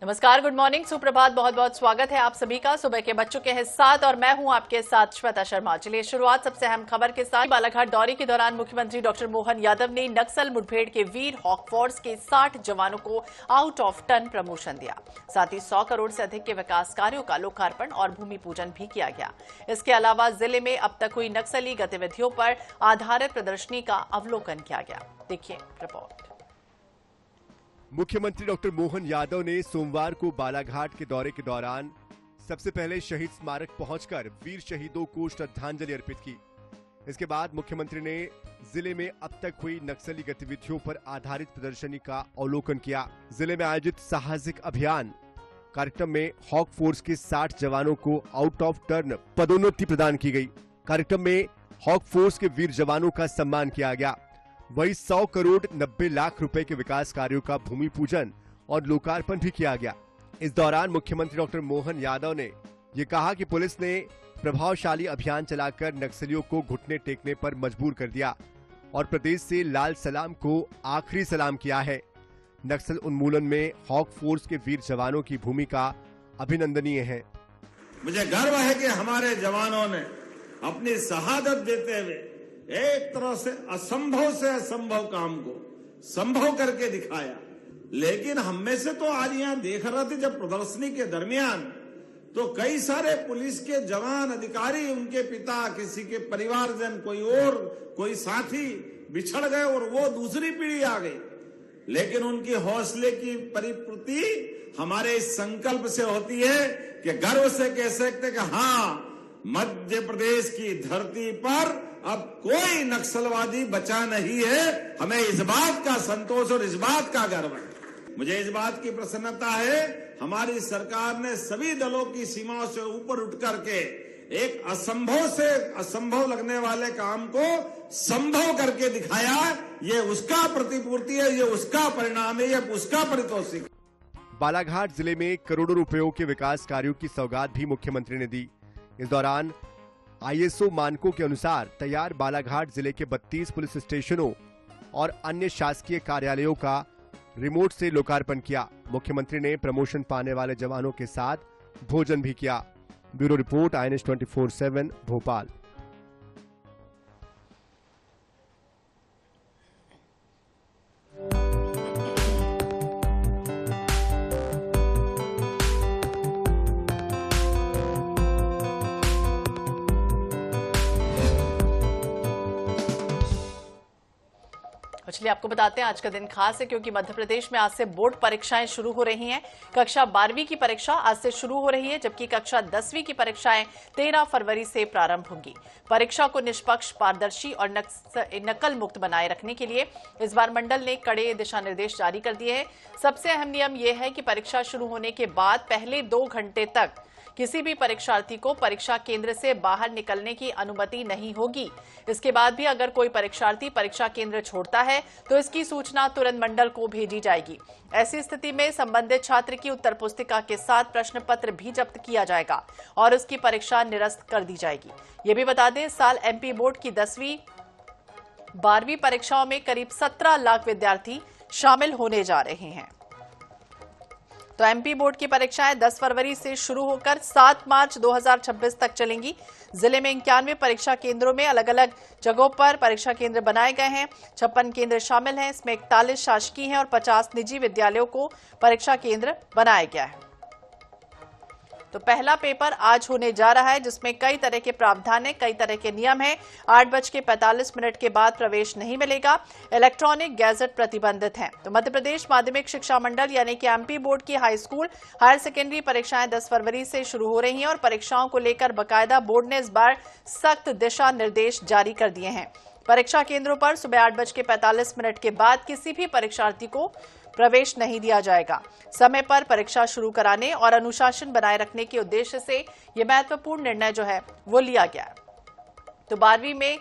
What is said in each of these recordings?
नमस्कार, good morning, सुप्रभात, बहुत बहुत स्वागत है आप सभी का। सुबह के बज चुके हैं 7 और मैं हूं आपके साथ श्वेता शर्मा। चलिए शुरुआत सबसे अहम खबर के साथ। बालाघाट दौरे के दौरान मुख्यमंत्री डॉक्टर मोहन यादव ने नक्सल मुठभेड़ के वीर हॉकफोर्स के 60 जवानों को आउट ऑफ टर्न प्रमोशन दिया। साथ ही 100 करोड़ से अधिक के विकास कार्यों का लोकार्पण और भूमि पूजन भी किया गया। इसके अलावा जिले में अब तक हुई नक्सली गतिविधियों पर आधारित प्रदर्शनी का अवलोकन किया गया। देखिए रिपोर्ट। मुख्यमंत्री डॉक्टर मोहन यादव ने सोमवार को बालाघाट के दौरे के दौरान सबसे पहले शहीद स्मारक पहुंचकर वीर शहीदों को श्रद्धांजलि अर्पित की। इसके बाद मुख्यमंत्री ने जिले में अब तक हुई नक्सली गतिविधियों पर आधारित प्रदर्शनी का अवलोकन किया। जिले में आयोजित साहसिक अभियान कार्यक्रम में हॉक फोर्स के 60 जवानों को आउट ऑफ टर्न पदोन्नति प्रदान की गई। कार्यक्रम में हॉक फोर्स के वीर जवानों का सम्मान किया गया। वही 100 करोड़ 90 लाख रुपए के विकास कार्यों का भूमि पूजन और लोकार्पण भी किया गया। इस दौरान मुख्यमंत्री डॉक्टर मोहन यादव ने ये कहा कि पुलिस ने प्रभावशाली अभियान चलाकर नक्सलियों को घुटने टेकने पर मजबूर कर दिया और प्रदेश से लाल सलाम को आखिरी सलाम किया है। नक्सल उन्मूलन में हॉक फोर्स के वीर जवानों की भूमिका अभिनंदनीय है। मुझे गर्व है कि हमारे जवानों ने अपनी शहादत देते हुए एक तरह से असंभव काम को संभव करके दिखाया। लेकिन हम में से तो आज यहाँ देख रहे थे जब प्रदर्शनी के दरमियान तो कई सारे पुलिस के जवान अधिकारी, उनके पिता, किसी के परिवारजन, कोई साथी बिछड़ गए और वो दूसरी पीढ़ी आ गई। लेकिन उनकी हौसले की परिपूर्ति हमारे इस संकल्प से होती है कि गर्व से कह सकते कि हाँ, मध्य प्रदेश की धरती पर अब कोई नक्सलवादी बचा नहीं है। हमें इस बात का संतोष और इस बात का गर्व है। मुझे इस बात की प्रसन्नता है हमारी सरकार ने सभी दलों की सीमाओं से ऊपर उठ करके एक असंभव से असंभव लगने वाले काम को संभव करके दिखाया। ये उसका प्रतिपूर्ति है, ये उसका परिणाम है, ये उसका पारितोषिक। बालाघाट जिले में करोड़ों रुपयों के विकास कार्यों की सौगात भी मुख्यमंत्री ने दी। इस दौरान ISO मानकों के अनुसार तैयार बालाघाट जिले के 32 पुलिस स्टेशनों और अन्य शासकीय कार्यालयों का रिमोट से लोकार्पण किया। मुख्यमंत्री ने प्रमोशन पाने वाले जवानों के साथ भोजन भी किया। Bureau report, INS 24/7 Bhopal. चलिए आपको बताते हैं आज का दिन खास है क्योंकि मध्य प्रदेश में आज से बोर्ड परीक्षाएं शुरू हो रही हैं। कक्षा 12वीं की परीक्षा आज से शुरू हो रही है, जबकि कक्षा 10वीं की परीक्षाएं 13 फरवरी से प्रारंभ होंगी। परीक्षा को निष्पक्ष, पारदर्शी और नकल मुक्त बनाए रखने के लिए इस बार मंडल ने कड़े दिशा निर्देश जारी कर दिए हैं। सबसे अहम नियम यह है कि परीक्षा शुरू होने के बाद पहले 2 घंटे तक किसी भी परीक्षार्थी को परीक्षा केंद्र से बाहर निकलने की अनुमति नहीं होगी। इसके बाद भी अगर कोई परीक्षार्थी परीक्षा केंद्र छोड़ता है तो इसकी सूचना तुरंत मंडल को भेजी जाएगी। ऐसी स्थिति में संबंधित छात्र की उत्तर पुस्तिका के साथ प्रश्न पत्र भी जब्त किया जाएगा और उसकी परीक्षा निरस्त कर दी जाएगी। ये भी बता दें, इस साल MP बोर्ड की 10वीं 12वीं परीक्षाओं में करीब 17 लाख विद्यार्थी शामिल होने जा रहे हैं। तो MP बोर्ड की परीक्षाएं 10 फरवरी से शुरू होकर 7 मार्च 2026 तक चलेंगी। जिले में 91 परीक्षा केंद्रों में अलग अलग जगहों पर परीक्षा केंद्र बनाए गए हैं। 56 केंद्र शामिल हैं। इसमें 41 शासकीय हैं और 50 निजी विद्यालयों को परीक्षा केंद्र बनाया गया है। तो पहला पेपर आज होने जा रहा है, जिसमें कई तरह के प्रावधान है, कई तरह के नियम है। 8:45 के बाद प्रवेश नहीं मिलेगा। इलेक्ट्रॉनिक गैजेट प्रतिबंधित हैं। तो मध्य प्रदेश माध्यमिक शिक्षा मंडल यानी कि MP बोर्ड की हाई स्कूल, हायर सेकेंडरी परीक्षाएं 10 फरवरी से शुरू हो रही हैं और परीक्षाओं को लेकर बाकायदा बोर्ड ने इस बार सख्त दिशा निर्देश जारी कर दिए हैं। परीक्षा केंद्रों पर सुबह 8:45 के बाद किसी भी परीक्षार्थी को प्रवेश नहीं दिया जाएगा। समय पर परीक्षा शुरू कराने और अनुशासन बनाए रखने के उद्देश्य से यह महत्वपूर्ण निर्णय जो है वो लिया गया है। तो 12वीं में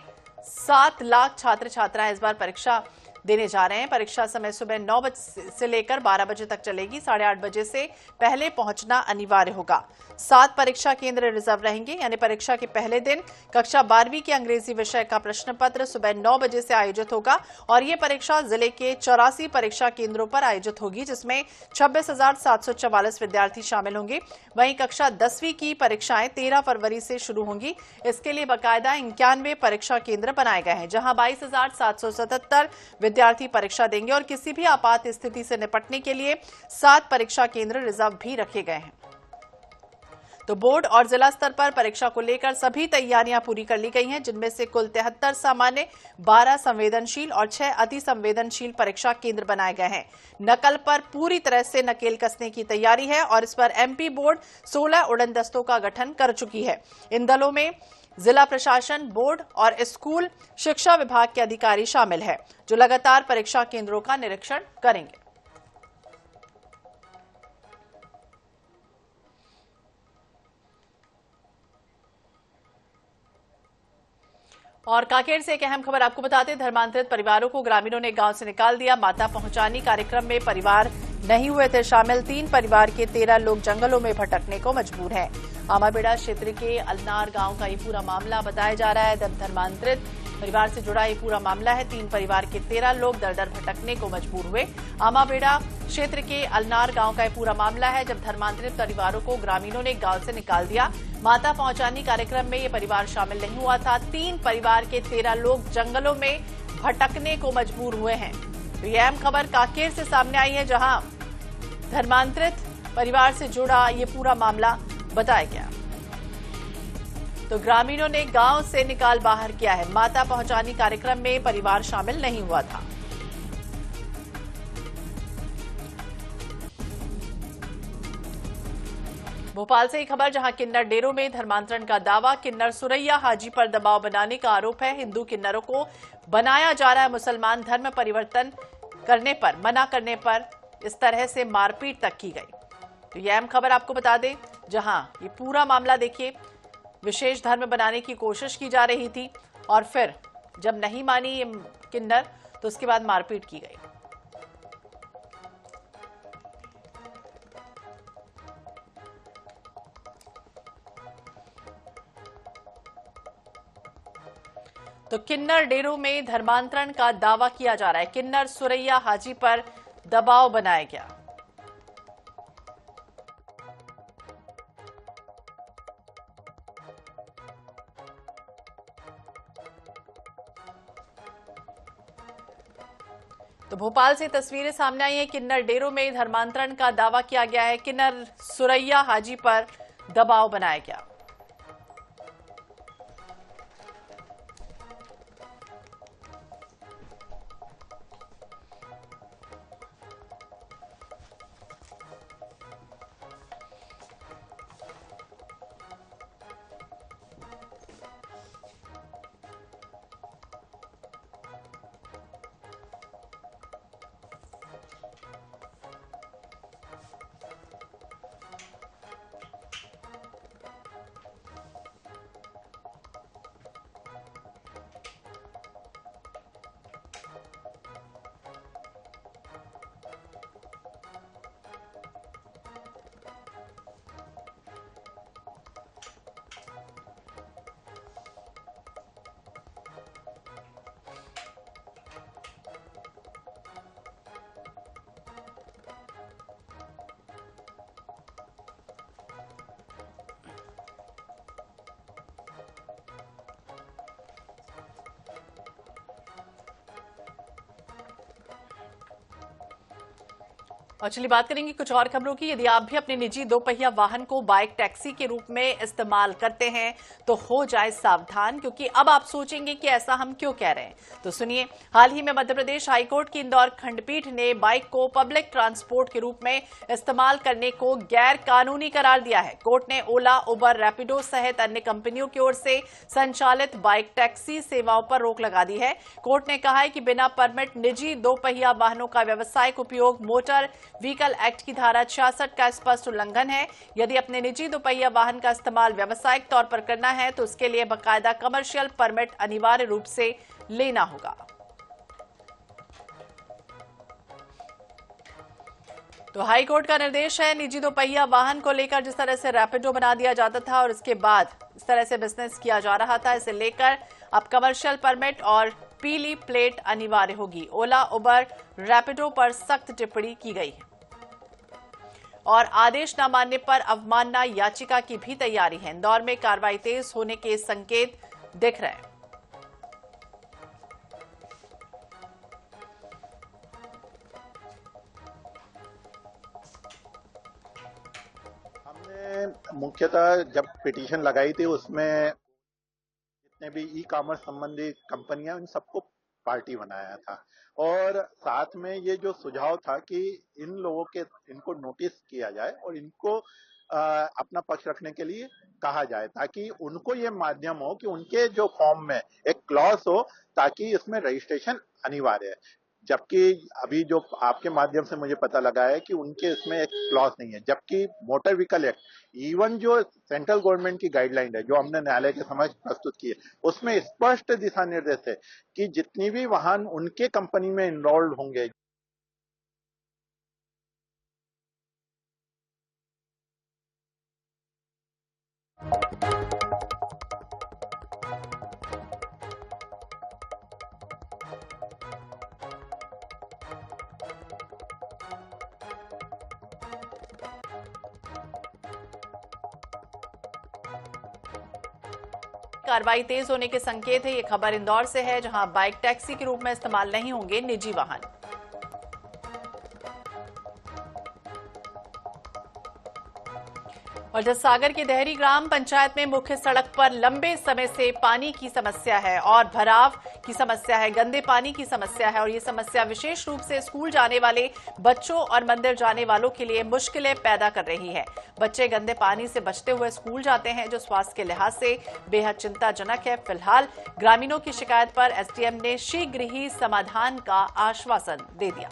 7 लाख छात्र छात्राएं इस बार परीक्षा देने जा रहे हैं। परीक्षा समय सुबह 9 बजे से लेकर 12 बजे तक चलेगी। 8:30 बजे से पहले पहुंचना अनिवार्य होगा। 7 परीक्षा केंद्र रिजर्व रहेंगे, यानी परीक्षा के पहले दिन कक्षा 12वीं के अंग्रेजी विषय का प्रश्न पत्र सुबह 9 बजे से आयोजित होगा और ये परीक्षा जिले के 84 परीक्षा केंद्रों पर आयोजित होगी, जिसमें 26,744 विद्यार्थी शामिल होंगे। वहीं कक्षा 10वीं की परीक्षाएं 13 फरवरी से शुरू होंगी। इसके लिए बाकायदा 91 परीक्षा केंद्र बनाए गए हैं, जहां 22,777 विद्यार्थी परीक्षा देंगे और किसी भी आपात स्थिति से निपटने के लिए 7 परीक्षा केंद्र रिजर्व भी रखे गए हैं। तो बोर्ड और जिला स्तर पर परीक्षा को लेकर सभी तैयारियां पूरी कर ली गई हैं, जिनमें से कुल 73 सामान्य, 12 संवेदनशील और 6 अति संवेदनशील परीक्षा केंद्र बनाए गए हैं। नकल पर पूरी तरह से नकेल कसने की तैयारी है और इस पर एमपी बोर्ड 16 उड़न दस्तों का गठन कर चुकी है। इन दलों में जिला प्रशासन, बोर्ड और स्कूल शिक्षा विभाग के अधिकारी शामिल है, जो लगातार परीक्षा केंद्रों का निरीक्षण करेंगे। और कांकेर से एक अहम खबर आपको बताते, धर्मांतरित परिवारों को ग्रामीणों ने गांव से निकाल दिया। माता पहुंचानी कार्यक्रम में परिवार नहीं हुए थे शामिल। 3 परिवार के 13 लोग जंगलों में भटकने को मजबूर हैं। आमाबेड़ा क्षेत्र के अलनार गांव का ये पूरा मामला बताया जा रहा है। धर्मांतरित परिवार से जुड़ा ये पूरा मामला है। 3 परिवार के 13 लोग दर दर भटकने को मजबूर हुए। आमाबेड़ा क्षेत्र के अलनार गांव का ये पूरा मामला है, जब धर्मांतरित परिवारों को ग्रामीणों ने गांव से निकाल दिया। माता पहुंचानी कार्यक्रम में ये परिवार शामिल नहीं हुआ था। 3 परिवार के 13 लोग जंगलों में भटकने को मजबूर हुए हैं। तो यह अहम खबर कांकेर से सामने आई है, जहां धर्मांतरित परिवार से जुड़ा ये पूरा मामला बताया गया। तो ग्रामीणों ने गांव से निकाल बाहर किया है। माता पहुंचानी कार्यक्रम में परिवार शामिल नहीं हुआ था। भोपाल से एक खबर, जहां किन्नर डेरों में धर्मांतरण का दावा। किन्नर सुरैया हाजी पर दबाव बनाने का आरोप है। हिंदू किन्नरों को बनाया जा रहा है मुसलमान। धर्म परिवर्तन करने पर, मना करने पर इस तरह से मारपीट तक की गई। तो यह अहम खबर आपको बता दें, जहां ये पूरा मामला देखिए, विशेष धर्म बनाने की कोशिश की जा रही थी और फिर जब नहीं मानी ये किन्नर, तो उसके बाद मारपीट की गई। तो किन्नर डेरों में धर्मांतरण का दावा किया जा रहा है। किन्नर सुरैया हाजी पर दबाव बनाया गया। तो भोपाल से तस्वीरें सामने आई हैं। किन्नर डेरों में धर्मांतरण का दावा किया गया है। किन्नर सुरैया हाजी पर दबाव बनाया गया। और चलिए बात करेंगे कुछ और खबरों की। यदि आप भी अपने निजी 2 पहिया वाहन को बाइक टैक्सी के रूप में इस्तेमाल करते हैं तो हो जाए सावधान, क्योंकि अब आप सोचेंगे कि ऐसा हम क्यों कह रहे हैं। तो सुनिए, हाल ही में मध्य प्रदेश हाईकोर्ट की इंदौर खंडपीठ ने बाइक को पब्लिक ट्रांसपोर्ट के रूप में इस्तेमाल करने को गैर कानूनी करार दिया है। कोर्ट ने ओला, उबर, रैपिडो सहित अन्य कंपनियों की ओर से संचालित बाइक टैक्सी सेवाओं पर रोक लगा दी है। कोर्ट ने कहा है कि बिना परमिट निजी 2 पहिया वाहनों का व्यावसायिक उपयोग मोटर व्हीकल एक्ट की धारा 66 का स्पष्ट उल्लंघन है। यदि अपने निजी 2 पहिया वाहन का इस्तेमाल व्यावसायिक तौर पर करना है तो उसके लिए बाकायदा कमर्शियल परमिट अनिवार्य रूप से लेना होगा। तो हाई कोर्ट का निर्देश है, निजी दोपहिया वाहन को लेकर जिस तरह से रैपिडो बना दिया जाता था और इसके बाद इस तरह से बिजनेस किया जा रहा था, इसे लेकर अब कमर्शियल परमिट और पीली प्लेट अनिवार्य होगी। ओला, उबर, रैपिडो पर सख्त टिप्पणी की गई है और आदेश न मानने पर अवमानना याचिका की भी तैयारी है। इंदौर में कार्रवाई तेज होने के संकेत दिख रहे हैं। मुख्यतः जब पिटीशन लगाई थी उसमें जितने भी ई कॉमर्स संबंधी कंपनियां उन सबको पार्टी बनाया था और साथ में ये जो सुझाव था कि इन लोगों के इनको नोटिस किया जाए और इनको अपना पक्ष रखने के लिए कहा जाए ताकि उनको ये माध्यम हो कि उनके जो फॉर्म में एक क्लॉज हो ताकि इसमें रजिस्ट्रेशन अनिवार्य है। जबकि अभी जो आपके माध्यम से मुझे पता लगा है कि उनके इसमें एक क्लॉज नहीं है, जबकि मोटर व्हीकल एक्ट इवन जो सेंट्रल गवर्नमेंट की गाइडलाइन है जो हमने न्यायालय के समक्ष प्रस्तुत की है उसमें स्पष्ट दिशा निर्देश है कि जितनी भी वाहन उनके कंपनी में इन्वॉल्व होंगे कार्रवाई तेज होने के संकेत है। ये खबर इंदौर से है, जहां बाइक टैक्सी के रूप में इस्तेमाल नहीं होंगे निजी वाहन। और जससागर की देहरी ग्राम पंचायत में मुख्य सड़क पर लंबे समय से पानी की समस्या है और भराव की समस्या है, गंदे पानी की समस्या है और ये समस्या विशेष रूप से स्कूल जाने वाले बच्चों और मंदिर जाने वालों के लिए मुश्किलें पैदा कर रही है। बच्चे गंदे पानी से बचते हुए स्कूल जाते हैं, जो स्वास्थ्य के लिहाज से बेहद चिंताजनक है। फिलहाल ग्रामीणों की शिकायत पर एसडीएम ने शीघ्र ही समाधान का आश्वासन दे दिया।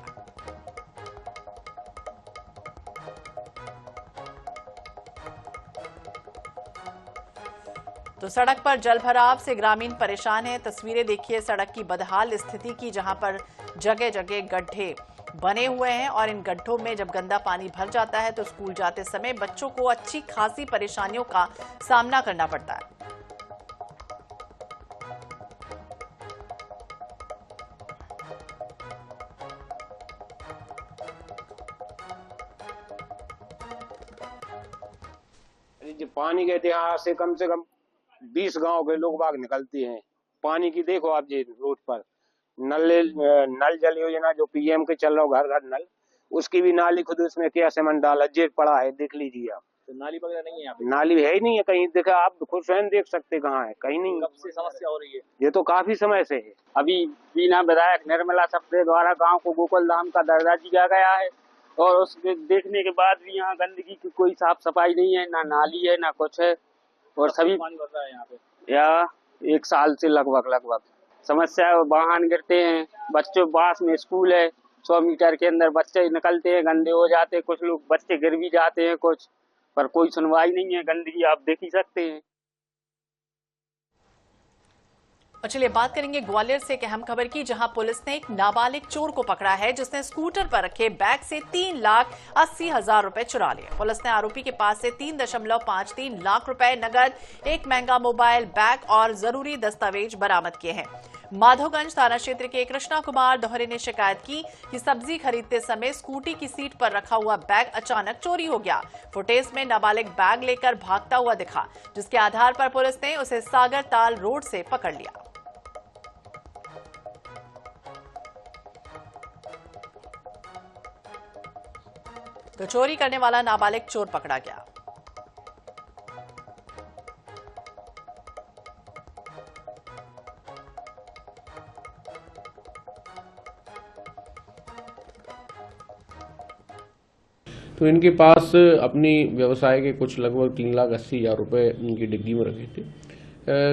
तो सड़क पर जलभराव से ग्रामीण परेशान हैं। तस्वीरें देखिए सड़क की बदहाल स्थिति की, जहां पर जगह जगह गड्ढे बने हुए हैं और इन गड्ढों में जब गंदा पानी भर जाता है तो स्कूल जाते समय बच्चों को अच्छी खासी परेशानियों का सामना करना पड़ता है। पानी के इतिहास से कम 20 गांव के लोग बाग निकलते हैं। पानी की देखो आप जी रोड पर नल जल योजना जो पीएम के चल रहा घर घर नल, उसकी भी नाली खुद उसमें क्या सीमेंट डाला जेट पड़ा है, देख लीजिए आप। तो नाली वगैरह नहीं है यहाँ पे? नाली है ही नहीं है कहीं, देखा आप खुद स्वयं देख सकते कहाँ है, कहीं नहीं। कब से समस्या हो रही है? ये तो काफी समय से है। अभी बीना विधायक निर्मला सप्रे द्वारा गांव को गोकुल धाम का दर्जा दिया गया है और उसके देखने के बाद भी यहाँ गंदगी की कोई साफ सफाई नहीं है, ना नाली है ना कुछ है और सभी पानी भर रहा है यहाँ पे। या 1 साल से लगभग समस्या है। वाहन गिरते हैं, बच्चों पास में स्कूल है, 100 मीटर के अंदर बच्चे निकलते हैं, गंदे हो जाते हैं, कुछ लोग बच्चे गिर भी जाते हैं कुछ, पर कोई सुनवाई नहीं है। गंदगी आप देख ही सकते हैं। और चलिए बात करेंगे ग्वालियर से एक अहम खबर की, जहां पुलिस ने एक नाबालिग चोर को पकड़ा है जिसने स्कूटर पर रखे बैग से 3,80,000 रुपए चुरा लिए। पुलिस ने आरोपी के पास से 3.53 लाख रुपए नगद, एक महंगा मोबाइल, बैग और जरूरी दस्तावेज बरामद किए हैं। माधोगंज थाना क्षेत्र के कृष्णा कुमार दोहरे ने शिकायत की कि सब्जी खरीदते समय स्कूटी की सीट पर रखा हुआ बैग अचानक चोरी हो गया। फुटेज में नाबालिग बैग लेकर भागता हुआ दिखा, जिसके आधार पर पुलिस ने उसे सागर ताल रोड से पकड़ लिया। तो चोरी करने वाला नाबालिग चोर पकड़ा गया। तो इनके पास अपनी व्यवसाय के कुछ लगभग 3,80,000 रुपये इनकी डिग्गी में रखे थे।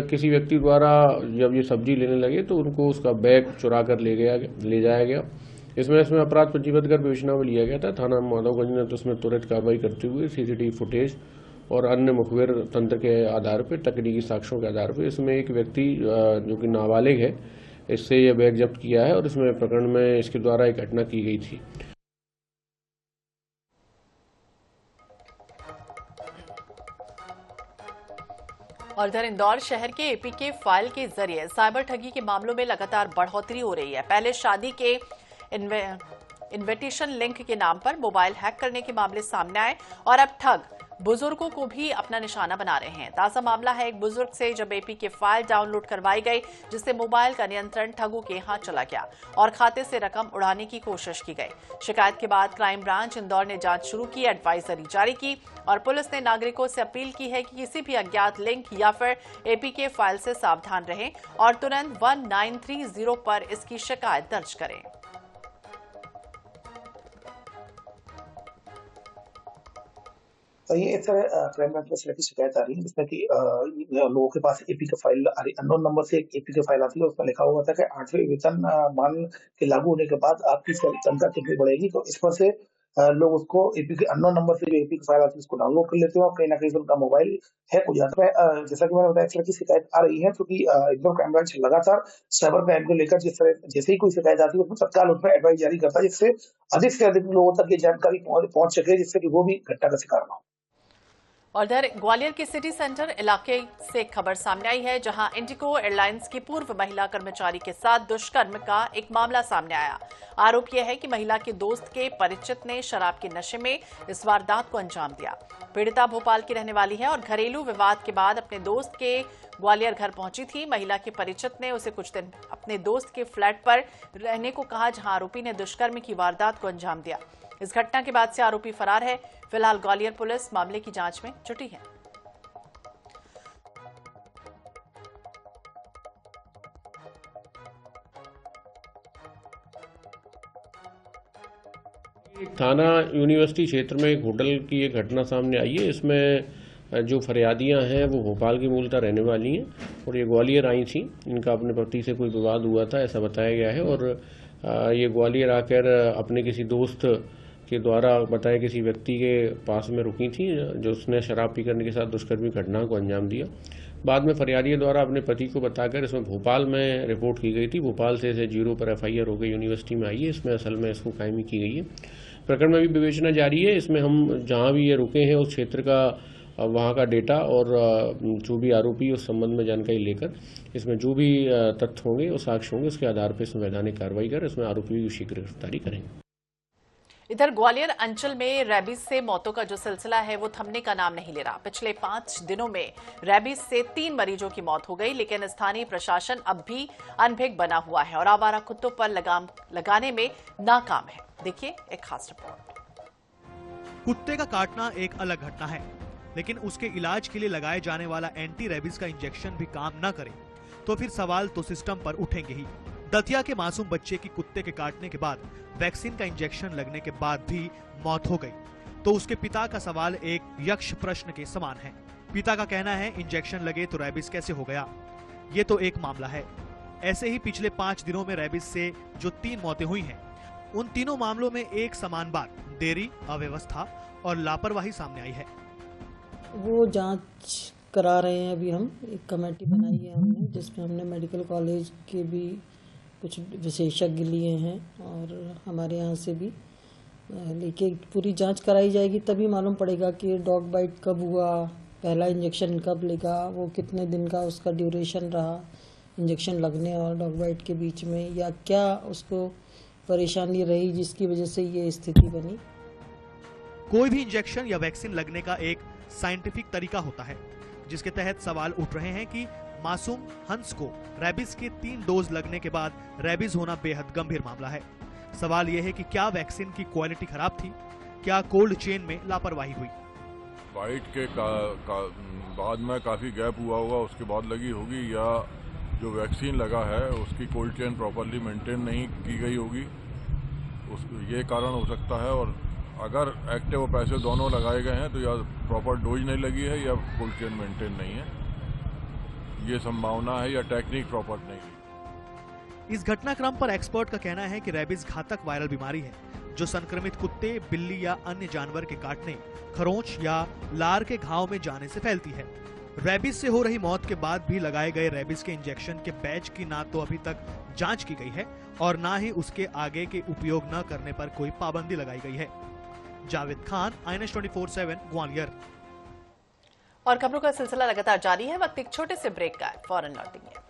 किसी व्यक्ति द्वारा जब ये सब्जी लेने लगे तो उनको उसका बैग चुरा कर ले जाया गया। इसमें अपराध पंजीबद्ध कर विवेचना में लिया गया था। थाना माधवगंज ने तो उसमें तुरंत कार्रवाई करते हुए सीसीटीवी फुटेज और अन्य मुखबिर तंत्र के आधार पर, तकनीकी साक्ष्यों के आधार पर इसमें एक व्यक्ति जो कि नाबालिग है, इससे यह बैग जब्त किया है और इसमें प्रकरण में इसके द्वारा एक घटना की गई थी। और इधर इंदौर शहर के एपीके फाइल के जरिए साइबर ठगी के मामलों में लगातार बढ़ोतरी हो रही है। पहले शादी के इन्विटेशन लिंक के नाम पर मोबाइल हैक करने के मामले सामने आए और अब ठग बुजुर्गों को भी अपना निशाना बना रहे हैं। ताजा मामला है एक बुजुर्ग से, जब एपीके फाइल डाउनलोड करवाई गई जिससे मोबाइल का नियंत्रण ठगों के हाथ चला गया और खाते से रकम उड़ाने की कोशिश की गई। शिकायत के बाद क्राइम ब्रांच इंदौर ने जांच शुरू की, एडवाइजरी जारी की और पुलिस ने नागरिकों से अपील की है कि किसी भी अज्ञात लिंक या फिर एपीके फाइल से सावधान रहें और तुरंत 1930 पर इसकी शिकायत दर्ज करें। तो ये एक तरह क्राइम ब्रांच में की शिकायत आ रही है जिसमें कि लोगों के पास एपी का फाइल आ रही, अननोन नंबर से एक एपी का फाइल आती है, उसमें लिखा हुआ था कि 8वें वेतनमान के लागू होने के बाद आपकी तनख्वाह कितनी बढ़ेगी। तो इस पर से लोग उसको एपी के अननोन नंबर से जो एपी का फाइल आती है उसको डाउनलोड कर लेते हैं और कहीं ना कहीं से उनका मोबाइल हैक हो जाता है। जैसा कि मैंने बताया, इस तरह की शिकायत आ रही है क्योंकि एकदम क्राइम ब्रांच लगातार साइबर क्राइम को लेकर जैसे ही कोई शिकायत आती है उसमें तत्काल उसमें एडवाइस जारी करता है जिससे अधिक से अधिक लोगों तक ये जानकारी पहुंच सके, जिससे कि वो भी घटना का शिकार न हो। और इधर ग्वालियर के सिटी सेंटर इलाके से खबर सामने आई है, जहां इंडिगो एयरलाइंस की पूर्व महिला कर्मचारी के साथ दुष्कर्म का एक मामला सामने आया। आरोप यह है कि महिला के दोस्त के परिचित ने शराब के नशे में इस वारदात को अंजाम दिया। पीड़िता भोपाल की रहने वाली है और घरेलू विवाद के बाद अपने दोस्त के ग्वालियर घर पहुंची थी। महिला के परिचित ने उसे कुछ दिन अपने दोस्त के फ्लैट पर रहने को कहा, जहां आरोपी ने दुष्कर्म की वारदात को अंजाम दिया। इस घटना के बाद से आरोपी फरार है। फिलहाल ग्वालियर पुलिस मामले की जांच में जुटी है। थाना यूनिवर्सिटी क्षेत्र में एक होटल की एक घटना सामने आई है। इसमें जो फरियादियां हैं वो भोपाल की मूलतः रहने वाली हैं और ये ग्वालियर आई थी। इनका अपने पति से कोई विवाद हुआ था ऐसा बताया गया है और ये ग्वालियर आकर अपने किसी दोस्त के द्वारा बताए किसी व्यक्ति के पास में रुकी थी, जो उसने शराब पी करने के साथ दुष्कर्मी घटना को अंजाम दिया। बाद में फरियादी द्वारा अपने पति को बताकर इसमें भोपाल में रिपोर्ट की गई थी। भोपाल से इसे 0 पर एफआईआर हो गई, यूनिवर्सिटी में आई है। इसमें असल में इसको कायमी की गई है। प्रकरण में भी विवेचना जारी है। इसमें हम जहाँ भी ये रुके हैं उस क्षेत्र का वहाँ का डेटा और जो भी आरोपी उस संबंध में जानकारी लेकर इसमें जो भी तथ्य होंगे और साक्ष्य होंगे उसके आधार पर इसमें वैधानिक कार्रवाई कर इसमें आरोपी की शीघ्र गिरफ्तारी करेंगे। इधर ग्वालियर अंचल में रैबीज से मौतों का जो सिलसिला है वो थमने का नाम नहीं ले रहा। पिछले 5 दिनों में रैबीज से 3 मरीजों की मौत हो गई, लेकिन स्थानीय प्रशासन अब भी अनभिज्ञ बना हुआ है और आवारा कुत्तों पर लगाम लगाने में नाकाम है। देखिए एक खास रिपोर्ट। कुत्ते का काटना एक अलग घटना है, लेकिन उसके इलाज के लिए लगाए जाने वाला एंटी रैबीज का इंजेक्शन भी काम न करे तो फिर सवाल तो सिस्टम पर उठेंगे ही। दतिया के मासूम बच्चे की कुत्ते के काटने के बाद वैक्सीन का इंजेक्शन लगने के बाद भी मौत हो गई, तो उसके पिता का सवाल एक यक्ष प्रश्न के समान है। पिता का कहना है इंजेक्शन लगे तो रैबीज कैसे हो गया। ये तो एक मामला है। ऐसे ही पिछले 5 दिनों में रैबीज से जो 3 मौतें हुई हैं, उन तीनों मामलों में एक समान बात, देरी, अव्यवस्था और लापरवाही सामने आई है। वो जांच करा रहे हैं। अभी हम एक कमेटी बनाई है हमने, जिसमें हमने मेडिकल कॉलेज के भी कुछ विशेषज्ञ लिए हैं और हमारे यहाँ से भी लेके पूरी जांच कराई जाएगी, तभी मालूम पड़ेगा कि डॉग बाइट कब हुआ, पहला इंजेक्शन कब लगा, वो कितने दिन का उसका ड्यूरेशन रहा इंजेक्शन लगने और डॉग बाइट के बीच में, या क्या उसको परेशानी रही जिसकी वजह से ये स्थिति बनी। कोई भी इंजेक्शन या वैक्सीन लगने का एक साइंटिफिक तरीका होता है, जिसके तहत सवाल उठ रहे हैं कि मासूम हंस को रैबीज के 3 डोज लगने के बाद रैबीज होना बेहद गंभीर मामला है। सवाल यह है कि क्या वैक्सीन की क्वालिटी खराब थी, क्या कोल्ड चेन में लापरवाही हुई। बाइट के बाद में काफी गैप हुआ होगा, उसके बाद लगी होगी, या जो वैक्सीन लगा है उसकी कोल्ड चेन प्रॉपरली मेंटेन नहीं की गई होगी, ये कारण हो सकता है। और अगर एक्टिव और पैसिव दोनों लगाए गए हैं तो या प्रॉपर डोज नहीं लगी है या कोल्ड चेन मेंटेन नहीं है, ये संभावना है, या टेक्निक प्रॉपर नहीं है। इस घटनाक्रम पर एक्सपर्ट का कहना है कि रैबीज घातक वायरल बीमारी है जो संक्रमित कुत्ते, बिल्ली या अन्य जानवर के काटने, खरोंच या लार के घाव में जाने से फैलती है। रैबीज से हो रही मौत के बाद भी लगाए गए रैबीज के इंजेक्शन के बैच की ना तो अभी तक जांच की गई है और ना ही उसके आगे के उपयोग न करने पर कोई पाबंदी लगाई गई है। जावेद खान, INS 24/7 ग्वालियर। और खबरों का सिलसिला लगातार जारी है। वक्त एक छोटे से ब्रेक का है, फौरन लौटेंगे।